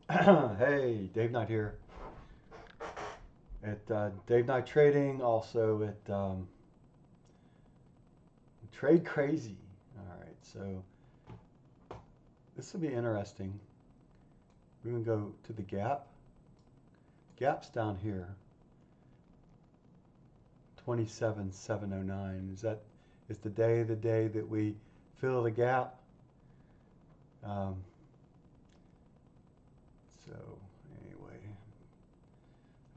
Hey, Dave Knight here at Dave Knight Trading, also at Trade Crazy. All right, so this will be interesting. We're gonna go to the gap. Gap's down here, 27,709. Is the day that we fill the gap? Um, so anyway,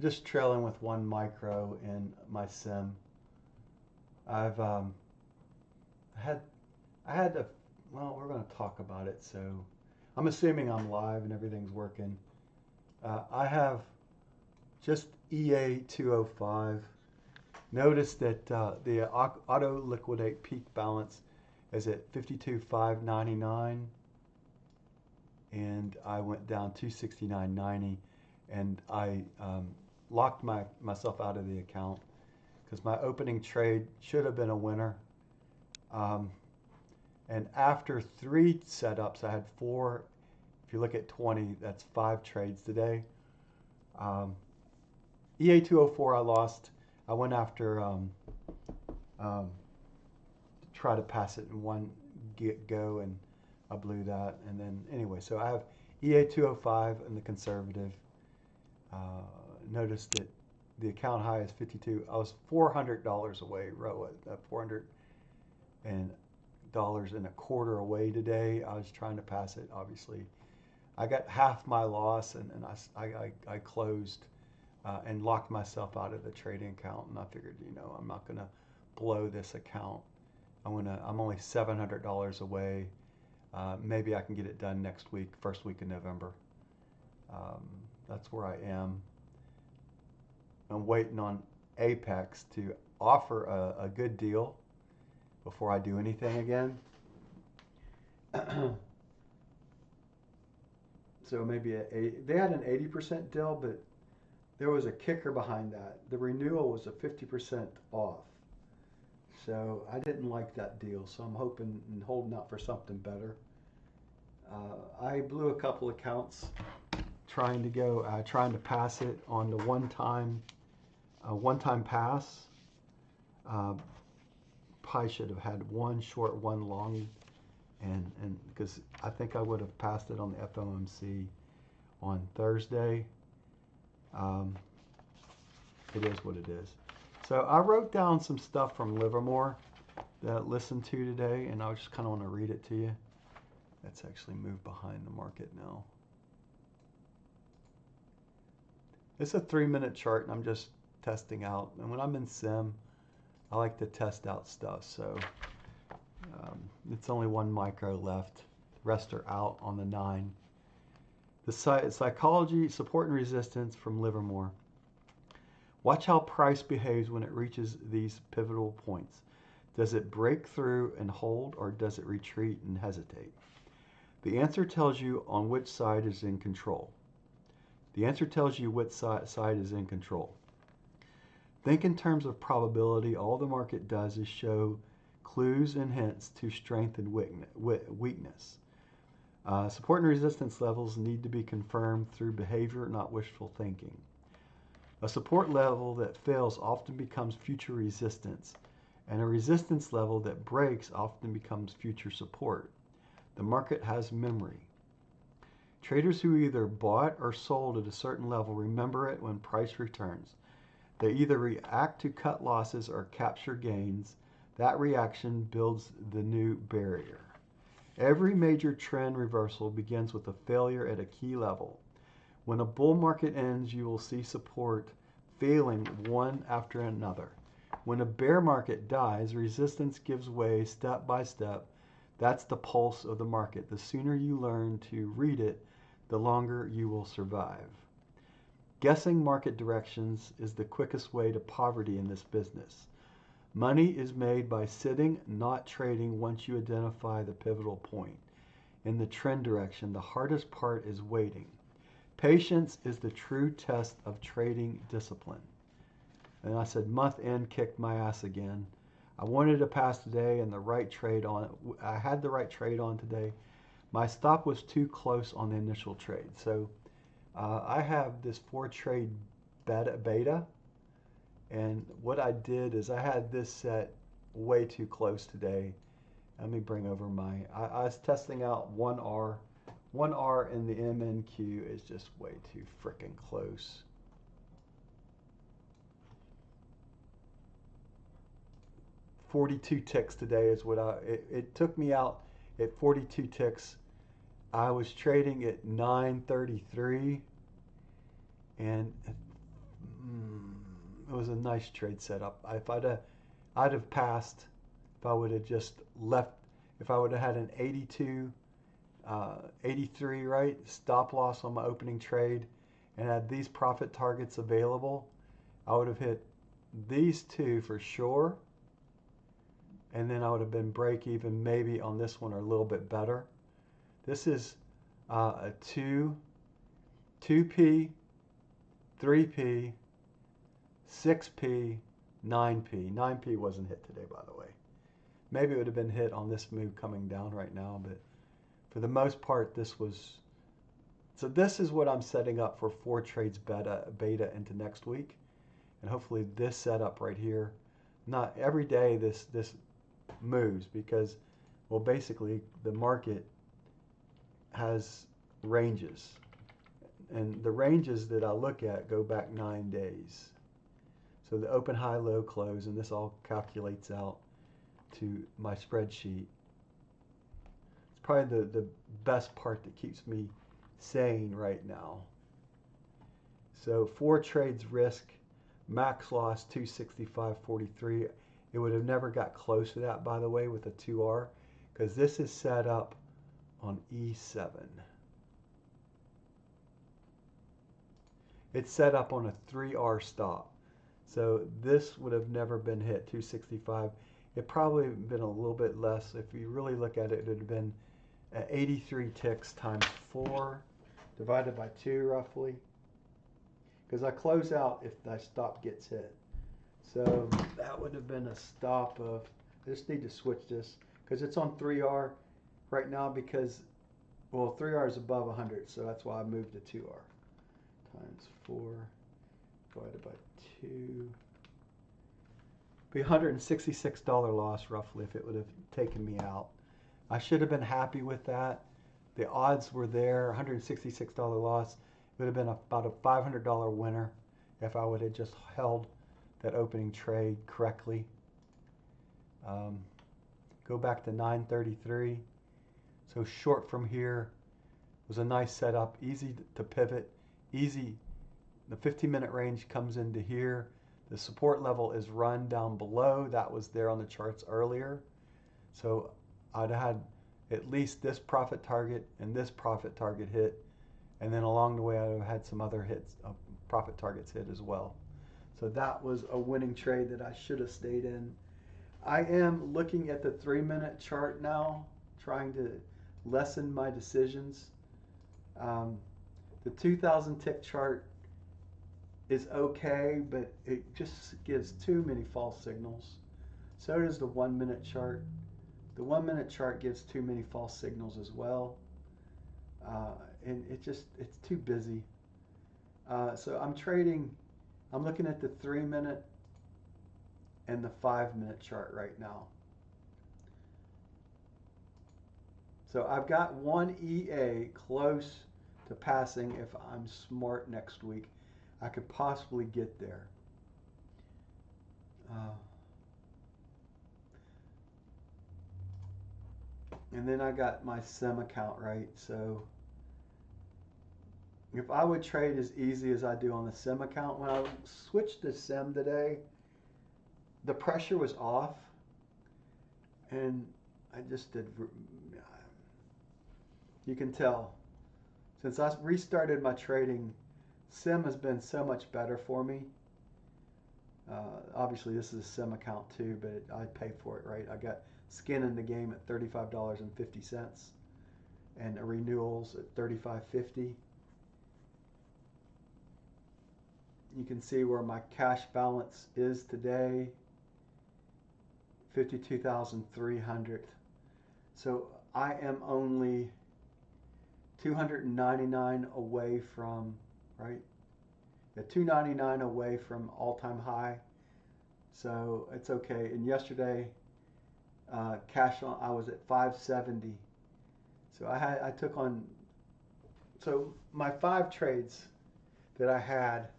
just trailing with one micro in my sim. I've had I had to, well, we're going to talk about it. So I'm assuming I'm live and everything's working. I have just EA 205. Notice that the auto liquidate peak balance is at 52,599, and I went down 269.90, and I locked myself out of the account because my opening trade should have been a winner. Um, And after three setups, I had four. If you look at 20, that's five trades today. Um, EA 204, I lost. I went after um, to try to pass it in one go, and I blew that. And then anyway, so I have EA 205 in the conservative. Uh, Notice that the account high is 52. I was $400 away, $400 and dollars and a quarter away today. I was trying to pass it, obviously. I got half my loss, and I closed and locked myself out of the trading account. And I figured, I'm not gonna blow this account. I'm only $700 away. Maybe I can get it done next week, first week of November. Um, that's where I am. I'm waiting on Apex to offer a good deal before I do anything again. So maybe they had an 80% deal, but there was a kicker behind that. The renewal was a 50% off. So I didn't like that deal. So I'm hoping and holding out for something better. I blew a couple accounts trying to pass it on the one-time pass. Uh, Probably should have had one short, one long, and because I think I would have passed it on the FOMC on Thursday. Um, it is what it is. So I wrote down some stuff from Livermore that I listened to today, and I just kind of want to read it to you. That's actually moved behind the market now. It's a 3-minute chart, and I'm just testing out. And when I'm in sim, I like to test out stuff. So it's only one micro left. The rest are out on the 9. The psychology, support, and resistance from Livermore. Watch how price behaves when it reaches these pivotal points. Does it break through and hold, or does it retreat and hesitate? The answer tells you on which side is in control. The answer tells you which side is in control. Think in terms of probability. All the market does is show clues and hints to strength and weakness. Support and resistance levels need to be confirmed through behavior, not wishful thinking. A support level that fails often becomes future resistance, and a resistance level that breaks often becomes future support. The market has memory. Traders who either bought or sold at a certain level remember it when price returns. They either react to cut losses or capture gains. That reaction builds the new barrier. Every major trend reversal begins with a failure at a key level. When a bull market ends, you will see support failing one after another. When a bear market dies, resistance gives way step by step. That's the pulse of the market. The sooner you learn to read it, the longer you will survive. Guessing market directions is the quickest way to poverty in this business. Money is made by sitting, not trading once you identify the pivotal point. In the trend direction, the hardest part is waiting. Patience is the true test of trading discipline. And I said, month end kicked my ass again. I wanted to pass today and I had the right trade on today. My stop was too close on the initial trade. So I have this 4 trade beta, and what I did is I had this set way too close today. Let me bring over I was testing out 1R. 1R in the MNQ is just way too freaking close. "42 ticks today is what it took me out at 42 ticks. I was trading at 933, and it was a nice trade setup. I'd have passed if I would have just left. If I would have had an 82, 83, right, stop loss on my opening trade, and had these profit targets available, I would have hit these two for sure, and then I would have been break even maybe on this one or a little bit better. This is a 2P, 3P, 6P, 9P. 9P wasn't hit today, by the way. Maybe it would have been hit on this move coming down right now, but for the most part, this was. So this is what I'm setting up for 4 trades beta into next week, and hopefully this setup right here. Not every day this moves because, well, basically the market has ranges, and the ranges that I look at go back 9 days. So the open, high, low, close, and this all calculates out to my spreadsheet. It's probably the best part that keeps me sane right now. So 4 trades risk, max loss 265.43. It would have never got close to that, by the way, with a 2R, because this is set up on E7. It's set up on a 3R stop. So this would have never been hit, 265. It probably been a little bit less. If you really look at it, it would have been 83 ticks times 4 divided by 2 roughly. Because I close out if the stop gets hit. So that would have been a stop of, I just need to switch this because it's on 3R right now because, well, 3R is above 100, so that's why I moved to 2R. Times 4 divided by 2. Be $166 loss roughly if it would have taken me out. I should have been happy with that. The odds were there, $166 loss. It would have been about a $500 winner if I would have just held that opening trade correctly. Go back to 933. So short from here was a nice setup, easy to pivot, easy. The 15-minute range comes into here. The support level is run down below. That was there on the charts earlier. So I'd have had at least this profit target and this profit target hit. And then along the way, I'd have had some other hits, profit targets hit as well. So that was a winning trade that I should have stayed in. I am looking at the 3-minute chart now, trying to lessen my decisions. The 2,000 tick chart is okay, but it just gives too many false signals. So does the 1-minute chart. The 1-minute chart gives too many false signals as well. And it's too busy. So I'm looking at the 3-minute and the 5-minute chart right now. So I've got one EA close to passing if I'm smart next week. I could possibly get there. And then I got my SIM account, right? So if I would trade as easy as I do on the SIM account, when I switched to SIM today, the pressure was off. And I just did, you can tell. Since I restarted my trading, SIM has been so much better for me. Obviously, this is a SIM account too, but I pay for it, right? I got skin in the game at $35.50 and renewals at $35.50. You can see where my cash balance is today, $52,300. So I am only 299 away from, right? Yeah, 299 away from all-time high. So it's okay. And yesterday, cash on, I was at 570. So I took on, so my 5 trades that I had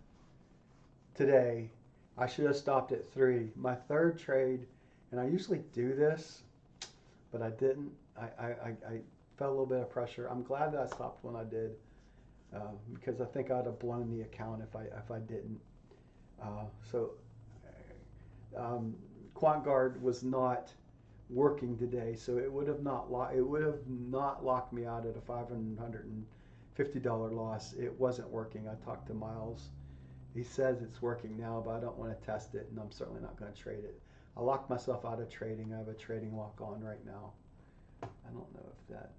today, I should have stopped at 3. My third trade, and I usually do this, but I didn't. I felt a little bit of pressure. I'm glad that I stopped when I did, because I think I'd have blown the account if I didn't. So QuantGuard was not working today, so it would have not locked me out at a $550 loss. It wasn't working. I talked to Miles. He says it's working now, but I don't want to test it, and I'm certainly not going to trade it. I locked myself out of trading. I have a trading lock on right now. I don't know if that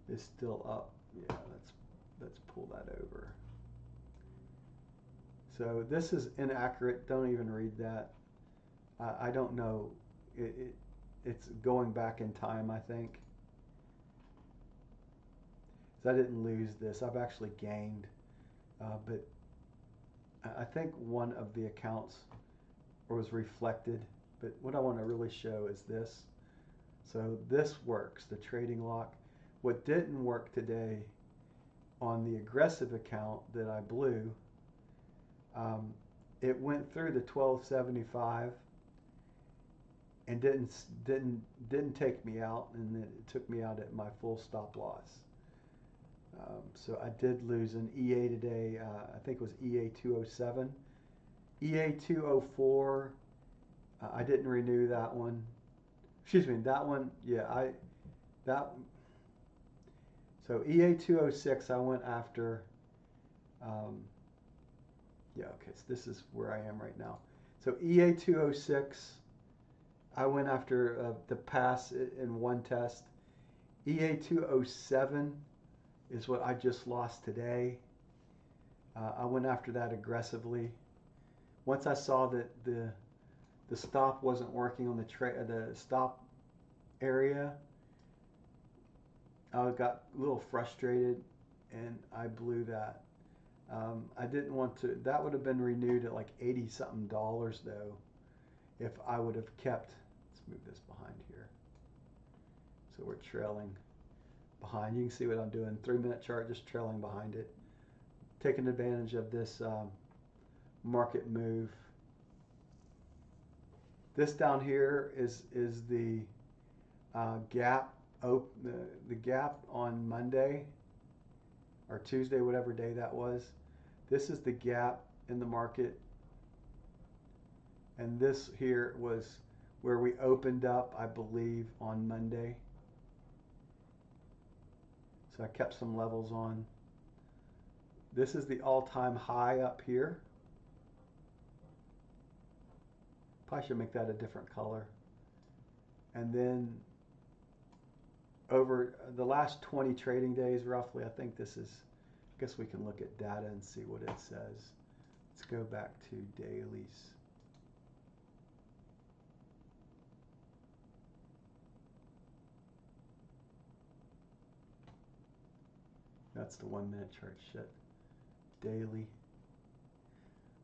is still up. Yeah, let's pull that over. So this is inaccurate. Don't even read that. I don't know. It's going back in time, I think. So I didn't lose this. I've actually gained. But I think one of the accounts was reflected. But what I want to really show is this. So this works, the trading lock. What didn't work today on the aggressive account that I blew, it went through the 1275 and didn't take me out, and it took me out at my full stop loss. So I did lose an EA today. I think it was EA 207, EA 204. I didn't renew that one. Excuse me, that one. Yeah, So EA 206 I went after. Yeah, okay, so this is where I am right now. So EA 206, I went after the pass in one test. EA 207 is what I just lost today. I went after that aggressively. Once I saw that the stop wasn't working on the stop area, I got a little frustrated and I blew that. I didn't want to. That would have been renewed at like 80 something dollars though, if I would have kept. Let's move this behind here. So we're trailing behind. You can see what I'm doing. 3-minute chart, just trailing behind it, taking advantage of this market move. This down here is the gap. The gap on Monday or Tuesday, whatever day that was. This is the gap in the market, and this here was where we opened up, I believe, on Monday. So I kept some levels on. This is the all-time high up here. Probably should make that a different color. And then over the last 20 trading days, roughly, I think this is, I guess we can look at data and see what it says. Let's go back to dailies. That's the 1-minute chart shit. Daily.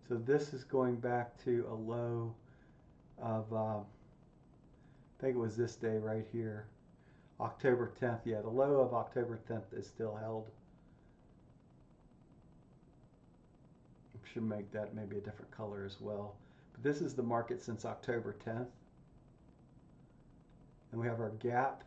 So this is going back to a low of, I think it was this day right here. October 10th. Yeah, the low of October 10th is still held. Should make that maybe a different color as well. But this is the market since October 10th. And we have our gap.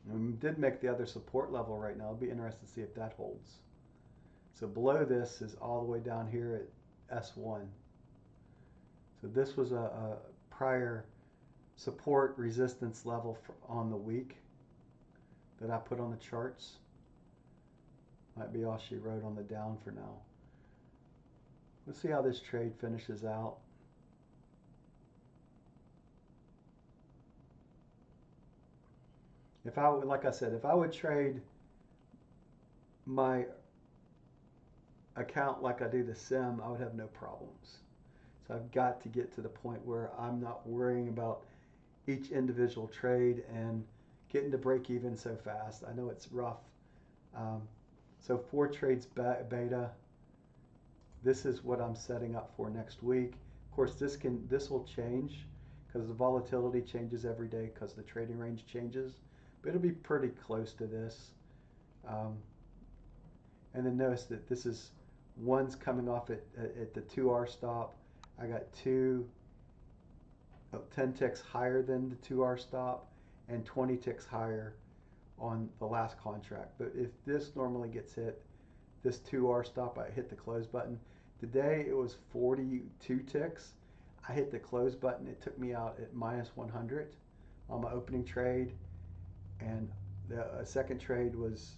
And we did make the other support level right now. It'll be interesting to see if that holds. So below this is all the way down here at S1. So this was a prior support resistance level on the week that I put on the charts. Might be all she wrote on the down for now. Let's see how this trade finishes out. If I would, like I said, if I would trade my account like I do the sim, I would have no problems. So I've got to get to the point where I'm not worrying about each individual trade and getting to break even so fast. I know it's rough. Um, so 4 trades beta. This is what I'm setting up for next week. Of course, this will change because the volatility changes every day because the trading range changes, but it'll be pretty close to this. And then notice that this is one's coming off at the 2R stop. I got 10 ticks higher than the 2R stop and 20 ticks higher on the last contract. But if this normally gets hit, this 2R stop, I hit the close button. Today it was 42 ticks. I hit the close button. It took me out at minus 100 on my opening trade, and the second trade was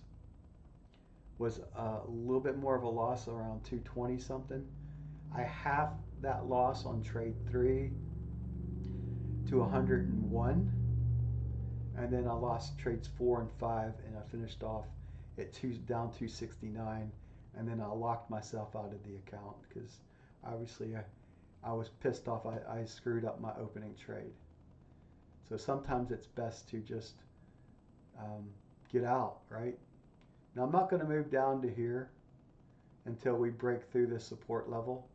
a little bit more of a loss, around 220 something. I halved that loss on trade 3 to 101, and then I lost trades 4 and 5, and I finished off at down 269, and then I locked myself out of the account because obviously I was pissed off. I screwed up my opening trade. So sometimes it's best to just get out, right? Now I'm not going to move down to here until we break through this support level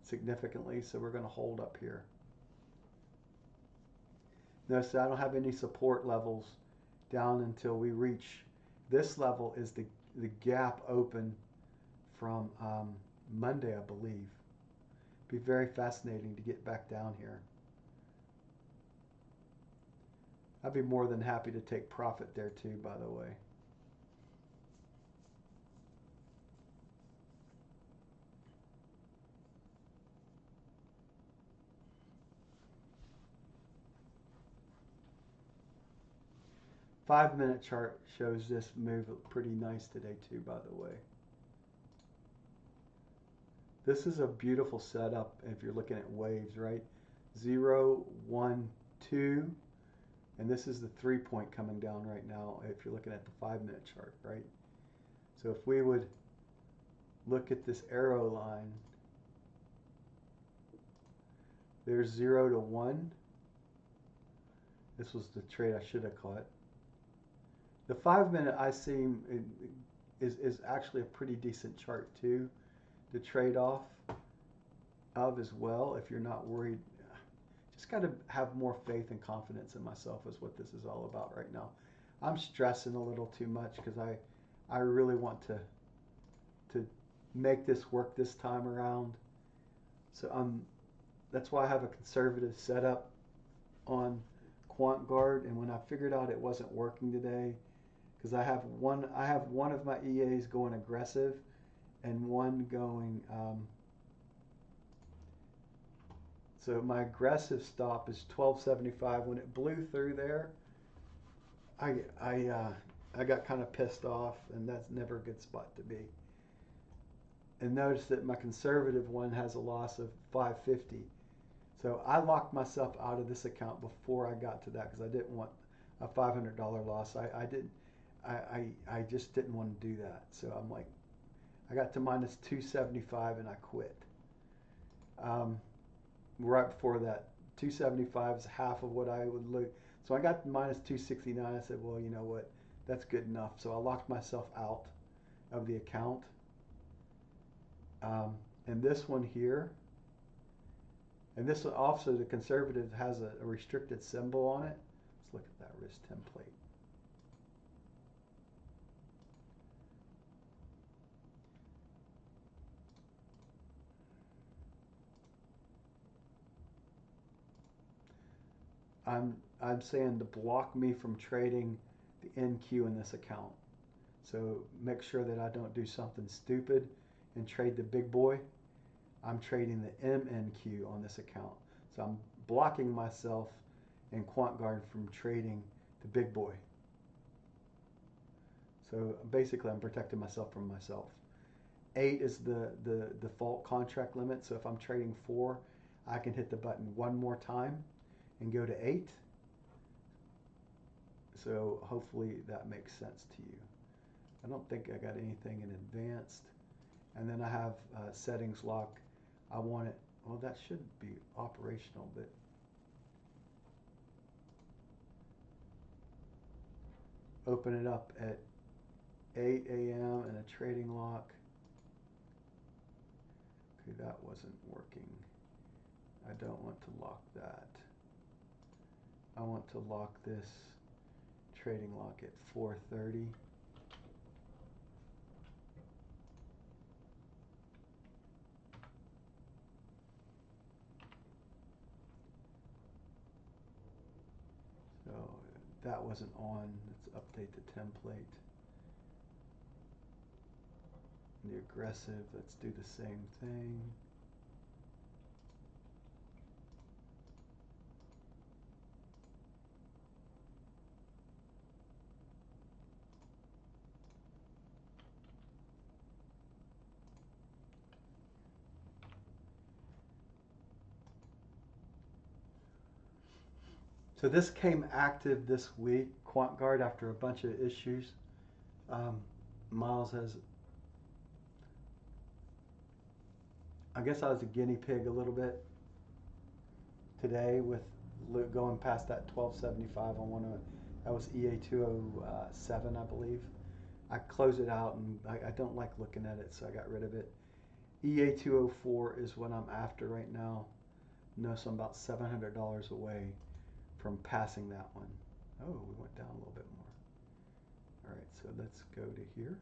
significantly, so we're going to hold up here. Notice that I don't have any support levels down until we reach this level. Is the gap open from Monday, I believe. Be very fascinating to get back down here. I'd be more than happy to take profit there too, by the way. Five-minute chart shows this move pretty nice today too, by the way. This is a beautiful setup if you're looking at waves, right? 0, 1, 2, and this is the 3-point coming down right now if you're looking at the 5-minute chart, right? So if we would look at this arrow line, there's 0 to 1. This was the trade I should have caught. The 5-minute I see is actually a pretty decent chart too to trade off of as well if you're not worried. Just got to have more faith and confidence in myself is what this is all about right now. I'm stressing a little too much because I really want to make this work this time around. So that's why I have a conservative setup on QuantGuard, and when I figured out it wasn't working today, because I have one of my EAs going aggressive and one going so my aggressive stop is 1275. When it blew through there, I got kind of pissed off, and that's never a good spot to be. And notice that my conservative one has a loss of 550. So I locked myself out of this account before I got to that because I didn't want a $500 loss. I just didn't want to do that. So I'm like, I got to minus 275 and I quit. Right before that, 275 is half of what I would look. So I got to minus 269. I said, well, you know what? That's good enough. So I locked myself out of the account. And this one here, and this also, the conservative has a restricted symbol on it. Let's look at that risk template. I'm saying to block me from trading the NQ in this account. So make sure that I don't do something stupid and trade the big boy. I'm trading the MNQ on this account. So I'm blocking myself and QuantGuard from trading the big boy. So basically I'm protecting myself from myself. 8 is the default contract limit. So if I'm trading 4, I can hit the button one more time and go to 8. So hopefully that makes sense to you. I don't think I got anything in advanced. And then I have settings lock. I want it, well, that should be operational, but open it up at 8 a.m. and a trading lock. Okay, that wasn't working. I don't want to lock that. I want to lock this trading lock at 4:30. So that wasn't on. Let's update the template. The aggressive, let's do the same thing. So this came active this week, QuantGuard, after a bunch of issues. Miles has, I guess I was a guinea pig a little bit today with going past that 1275 on one of, that was EA 207, I believe. I closed it out and I don't like looking at it, so I got rid of it. EA 204 is what I'm after right now. No, so I'm about $700 away from passing that one. Oh, we went down a little bit more. All right, so let's go to here.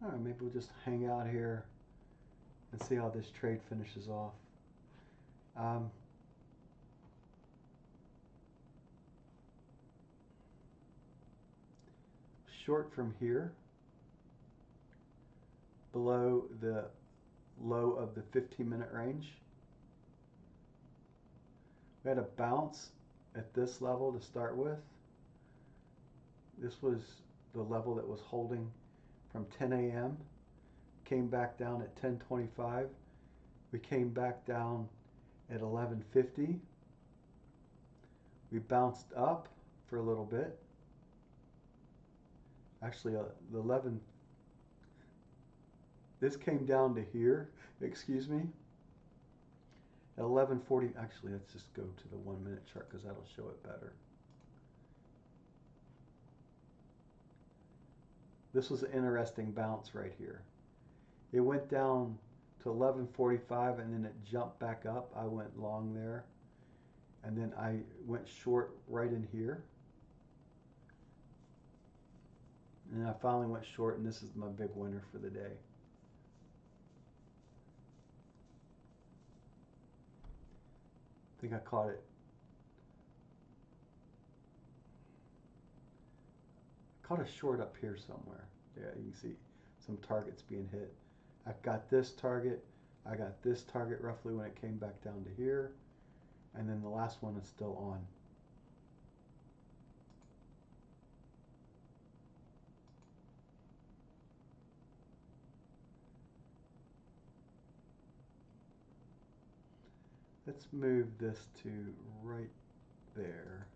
All right, maybe we'll just hang out here and see how this trade finishes off. Short from here, below the low of the 15-minute range. We had a bounce at this level to start with. This was the level that was holding from 10 a.m. Came back down at 10:25. We came back down at 11:50. We bounced up for a little bit. Actually, the 11. This came down to here. Excuse me. At 11:40. Actually, let's just go to the 1-minute chart because that'll show it better. This was an interesting bounce right here. It went down to 11:45 and then it jumped back up. I went long there. And then I went short right in here. And I finally went short, and this is my big winner for the day. I think I caught it. Caught a short up here somewhere. Yeah, you can see some targets being hit. I got this target. I got this target roughly when it came back down to here. And then the last one is still on. Let's move this to right there.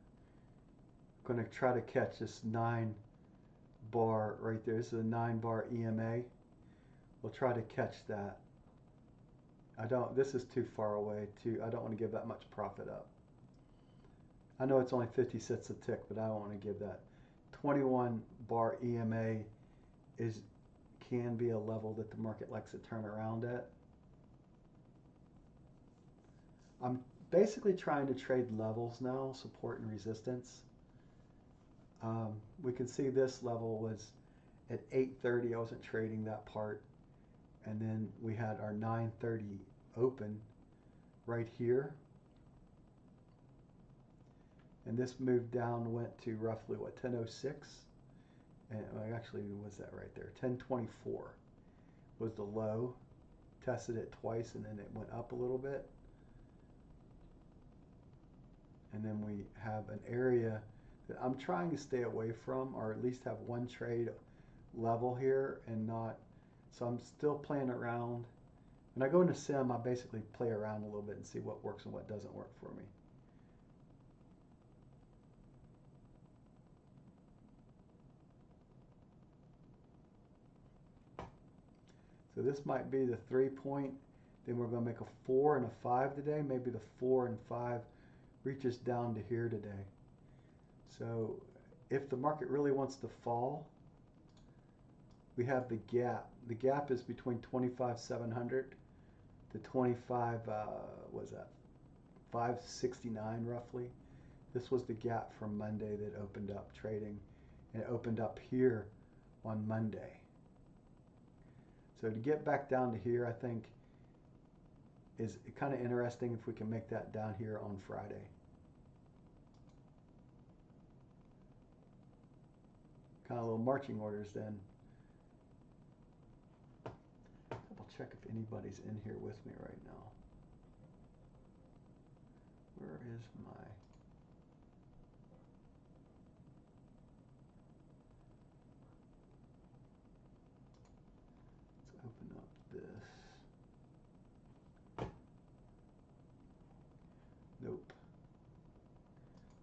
I'm going to try to catch this 9 bar right there. This is a 9 bar EMA. We'll try to catch that. This is too far away I don't want to give that much profit up. I know it's only 50 cents a tick, but I don't want to give that. 21 bar EMA can be a level that the market likes to turn around at. I'm basically trying to trade levels now, support and resistance. We can see this level was at 8:30. I wasn't trading that part. And then we had our 9:30 open right here. And this moved down, went to roughly, what, 10:06? And actually, was that right there? 10:24 was the low. Tested it twice, and then it went up a little bit. And then we have an area that I'm trying to stay away from, or at least have one trade level here and not. So I'm still playing around. When I go into sim, I basically play around a little bit and see what works and what doesn't work for me. So this might be the 3-point. Then we're going to make a 4 and a 5 today. Maybe the 4 and 5 reaches down to here today. So if the market really wants to fall, we have the gap. The gap is between 25,700 to 25, what is that, 569 roughly. This was the gap from Monday that opened up trading, and it opened up here on Monday. So to get back down to here, I think is kind of interesting if we can make that down here on Friday. Kind of little marching orders then. Double check if anybody's in here with me right now. Where is my... Let's open up this. Nope.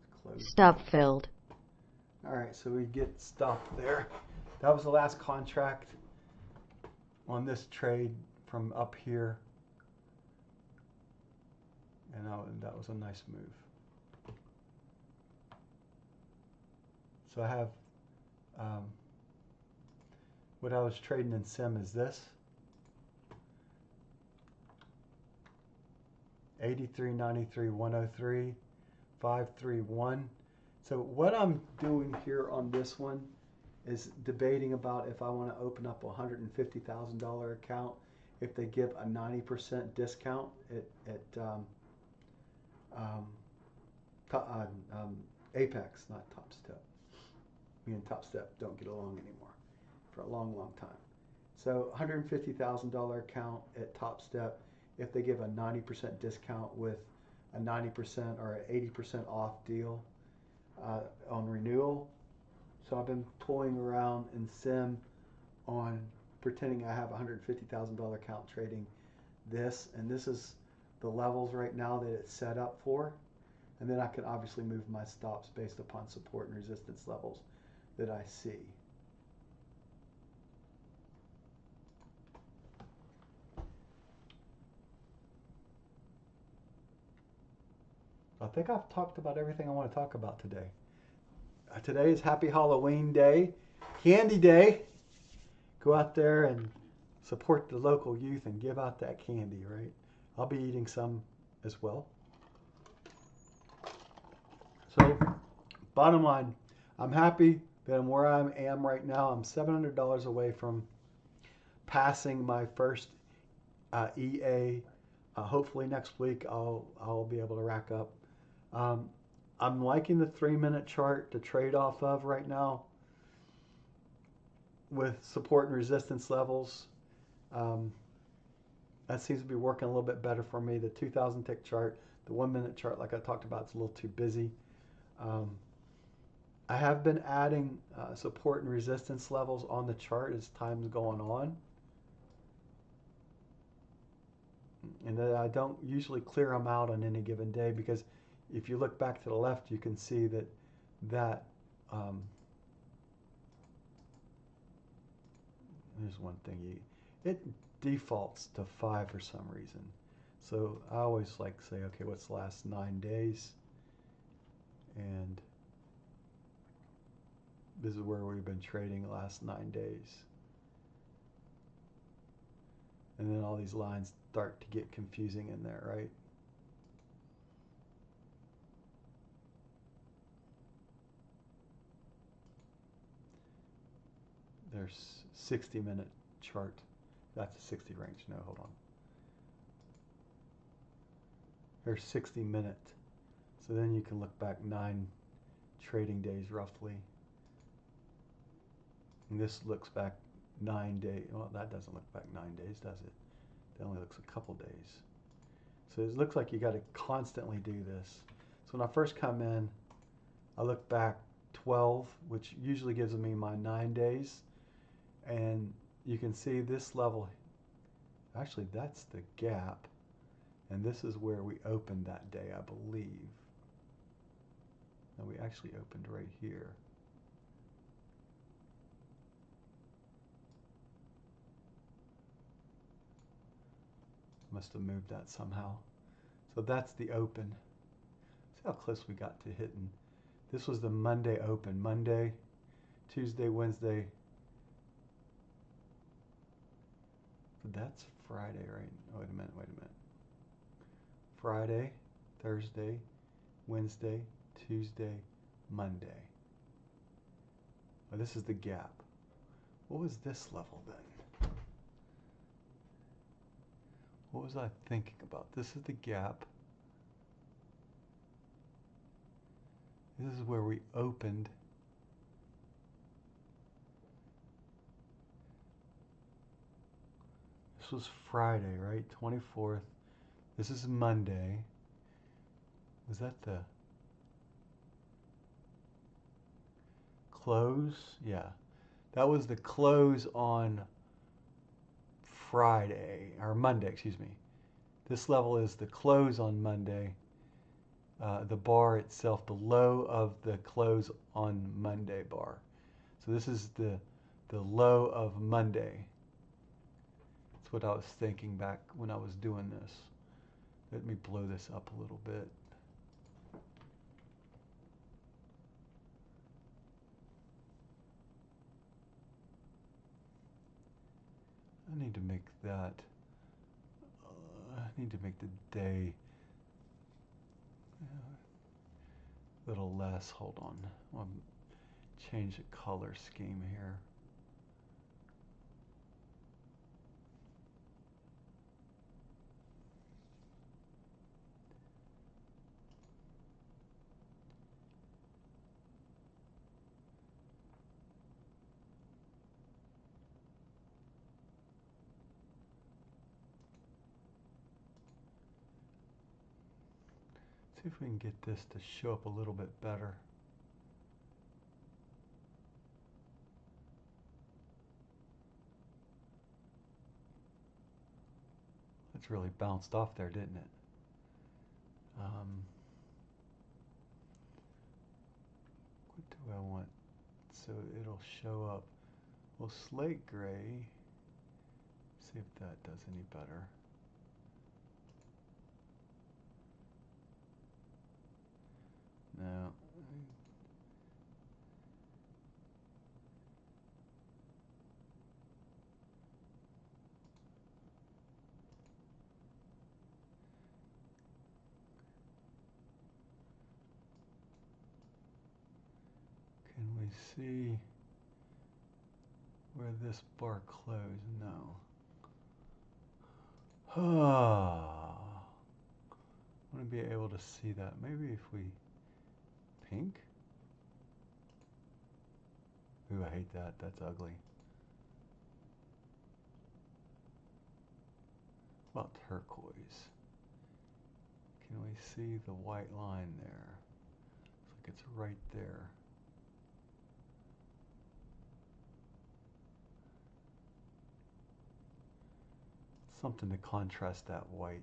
It's closed. Stop filled. All right, so we get stopped there. That was the last contract on this trade from up here. And that was a nice move. So I have, what I was trading in sim is this. 83.93, 103, 531. So what I'm doing here on this one is debating about if I want to open up a $150,000 account if they give a 90% discount at Apex, not Top Step. Me and Top Step don't get along anymore for a long, long time. So $150,000 account at Top Step if they give a 90% discount with a 90% or an 80% off deal on renewal. So I've been pulling around in sim on pretending I have a $150,000 account trading this, and this is the levels right now that it's set up for. And then I can obviously move my stops based upon support and resistance levels that I see. I think I've talked about everything I want to talk about today. Today is Happy Halloween Day, Candy Day. Go out there and support the local youth and give out that candy, right? I'll be eating some as well. So, bottom line, I'm happy that I'm where I am right now. I'm $700 away from passing my first EA. Hopefully next week I'll be able to rack up. I'm liking the 3-minute chart to trade off of right now with support and resistance levels. That seems to be working a little bit better for me. The 2,000 tick chart, the 1-minute chart, like I talked about, it's a little too busy. I have been adding support and resistance levels on the chart as time's going on. And that I don't usually clear them out on any given day, because if you look back to the left, you can see that there's one thing, it defaults to 5 for some reason. So I always like to say, okay, what's the last 9 days? And this is where we've been trading the last 9 days. And then all these lines start to get confusing in there, right? There's 60-minute chart. That's a 60 range. No, hold on. There's 60-minute. So then you can look back 9 trading days roughly. And this looks back 9 days. Well, that doesn't look back 9 days, does it? That only looks a couple days. So it looks like you got to constantly do this. So when I first come in, I look back 12, which usually gives me my 9 days. And you can see this level Actually, that's the gap. And this is where we opened that day, I believe. No, we actually opened right here. Must have moved that somehow. So that's the open. See how close we got to hitting. This was the Monday open. Monday, Tuesday, Wednesday. That's Friday, right? Oh, wait a minute, wait a minute. Friday, Thursday, Wednesday, Tuesday, Monday. Oh, this is the gap. What was this level then? What was I thinking about? This is the gap. This is where we opened. This was Friday, right? 24th. This is Monday. Was that the close? Yeah. That was the close on Friday, or Monday, excuse me. This level is the close on Monday. The bar itself, the low of the close on Monday bar. So this is the low of Monday. That's what I was thinking back when I was doing this. Let me blow this up a little bit. I need to make that, I need to make the day a little less. Hold on. I'll change the color scheme here. See if we can get this to show up a little bit better. It's really bounced off there, didn't it? What do I want? So it'll show up. Well, slate gray. See if that does any better. No. Can we see where this bar closed? No. I want to be able to see that. Maybe if we pink? Ooh, I hate that. That's ugly. What about turquoise? Can we see the white line there? Looks like it's right there. Something to contrast that white.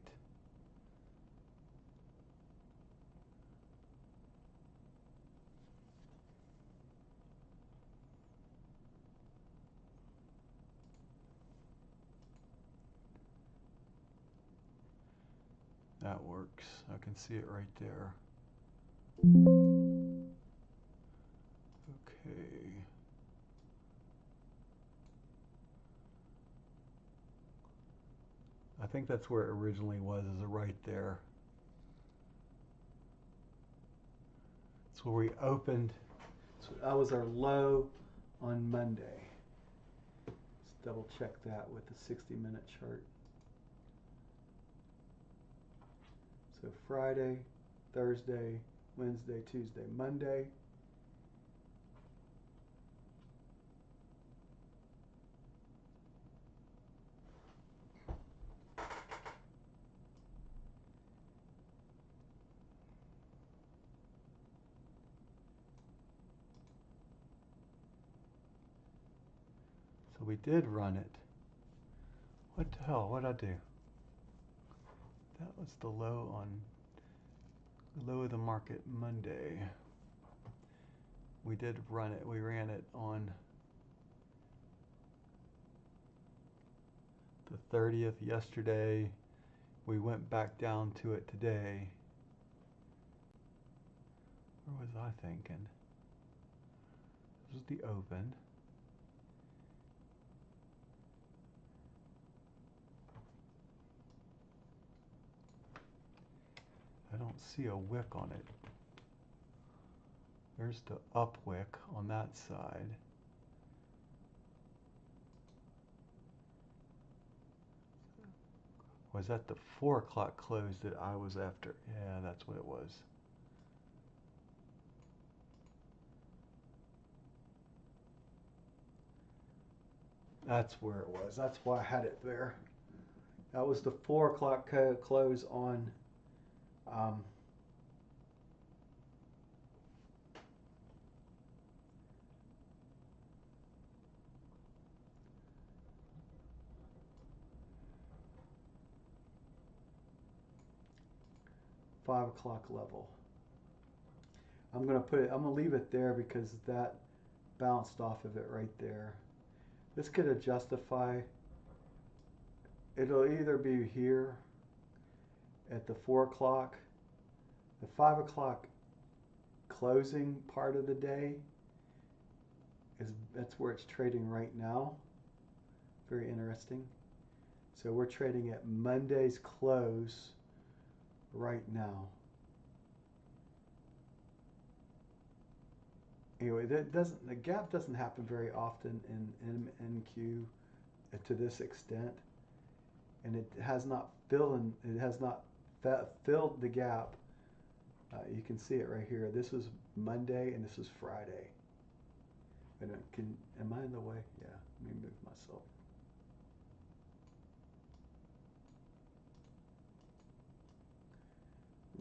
That works. I can see it right there. Okay. I think that's where it originally was, is right there. That's where we opened. So that was our low on Monday. Let's double check that with the 60-minute chart. So Friday, Thursday, Wednesday, Tuesday, Monday. So we did run it What the hell? What'd I do? That was the low of the market Monday. We did run it. We ran it on the 30th yesterday. We went back down to it today. Where was I thinking? This is the open. I don't see a wick on it. There's the up wick on that side. Was that the 4 o'clock close that I was after? Yeah, that's what it was. That's where it was. That's why I had it there. That was the 4 o'clock close on 5 o'clock level. I'm gonna leave it there because that bounced off of it right there. This could justify. It'll either be here at the 4 o'clock, the 5 o'clock closing part of the day that's where it's trading right now. Very interesting. So we're trading at Monday's close right now. Anyway, the gap doesn't happen very often in NQ to this extent, and it has not filled the gap. You can see it right here. This was Monday and this was Friday. Am I in the way? Yeah, let me move myself.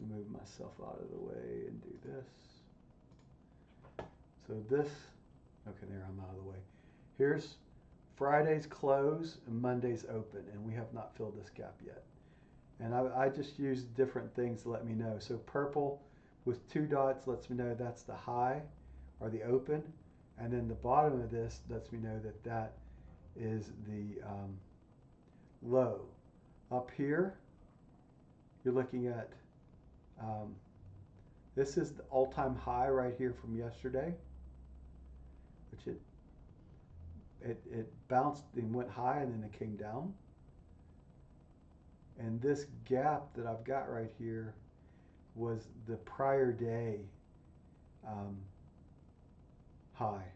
Move myself out of the way and do this. So this, okay, there, I'm out of the way. Here's Friday's close and Monday's open, and we have not filled this gap yet. And I just used different things to let me know. So purple with 2 dots lets me know that's the high or the open, and then the bottom of this lets me know that that is the low. Up here, you're looking at this is the all-time high right here from yesterday, which it bounced and went high and then it came down. And this gap that I've got right here was the prior day high.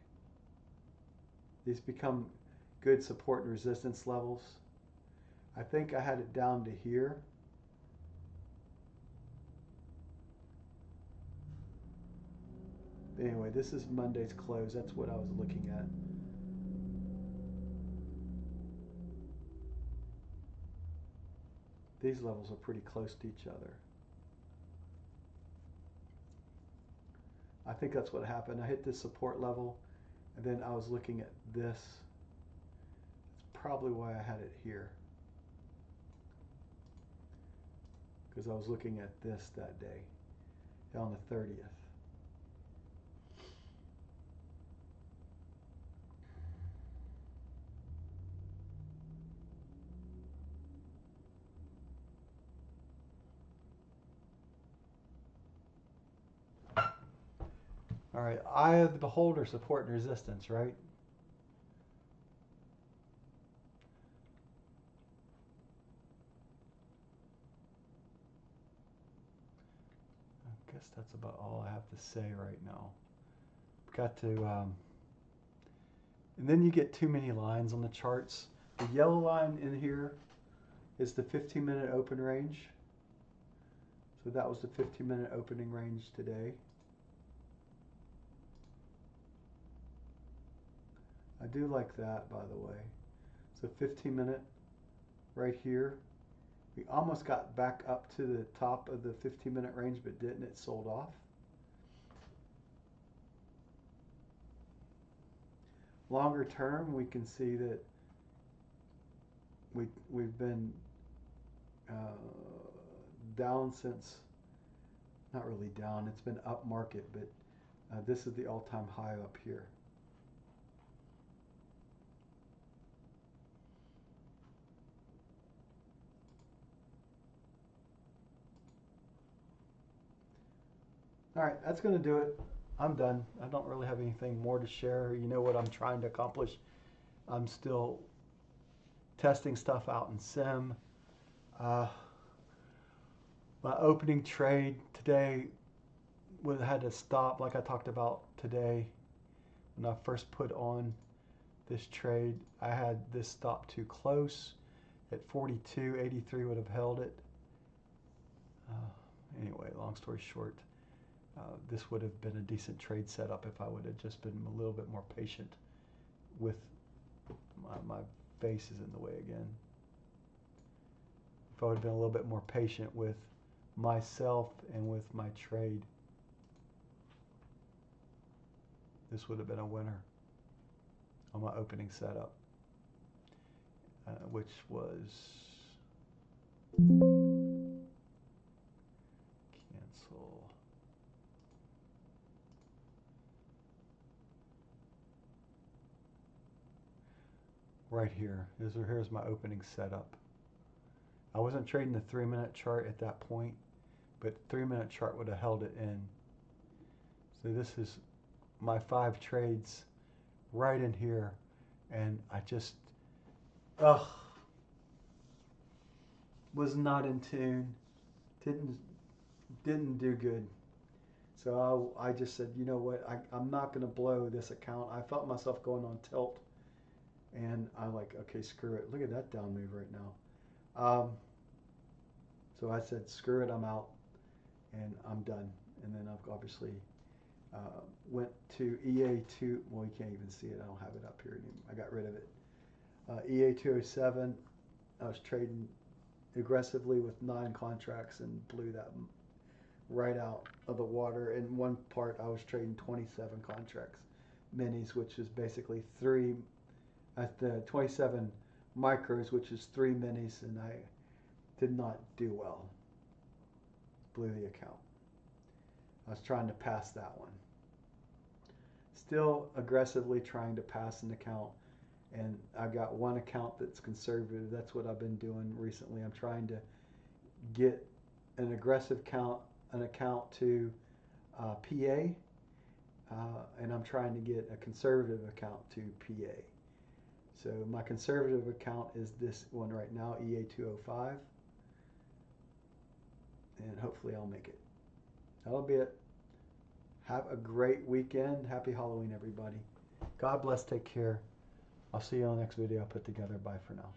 These become good support and resistance levels. I think I had it down to here. Anyway, this is Monday's close. That's what I was looking at. These levels are pretty close to each other. I think that's what happened. I hit this support level, and then I was looking at this. That's probably why I had it here, because I was looking at this that day, on the 30th. All right, eye of the beholder, support and resistance, right? I guess that's about all I have to say right now. Got to, and then you get too many lines on the charts. The yellow line in here is the 15-minute open range. So that was the 15-minute opening range today. I do like that, by the way. So 15-minute right here. We almost got back up to the top of the 15-minute range, but didn't. It sold off. Longer term, we can see that we've been down since, not really down, it's been up market, but this is the all-time high up here. All right, that's going to do it. I'm done. I don't really have anything more to share. You know what I'm trying to accomplish. I'm still testing stuff out in sim. My opening trade today had to stop, like I talked about today. When I first put on this trade, I had this stop too close at 42.83 would have held it. Anyway, long story short, this would have been a decent trade setup if I would have just been a little bit more patient with my face is in the way again. If I would have been a little bit more patient with myself and with my trade, this would have been a winner on my opening setup, which was cancel. Right here. Here's my opening setup. I wasn't trading the 3-minute chart at that point, but the 3-minute chart would have held it in. So this is my 5 trades right in here, and I just was not in tune. Didn't do good. So I just said, you know what, I'm not going to blow this account. I felt myself going on tilt, and I'm like, okay, screw it. Look at that down move right now. So I said, screw it, I'm out, and I'm done. And then I've obviously went to EA2. Well, you can't even see it. I don't have it up here anymore. I got rid of it. EA207. I was trading aggressively with 9 contracts and blew that right out of the water. In one part, I was trading 27 contracts, minis, which is basically 3 at the 27 micros, which is 3 minis, and I did not do well. Blew the account. I was trying to pass that one. Still aggressively trying to pass an account, and I got one account that's conservative. That's what I've been doing recently. I'm trying to get an aggressive account to PA, and I'm trying to get a conservative account to PA. So my conservative account is this one right now, EA205, and hopefully I'll make it. That'll be it. Have a great weekend. Happy Halloween, everybody. God bless. Take care. I'll see you on the next video I put together. Bye for now.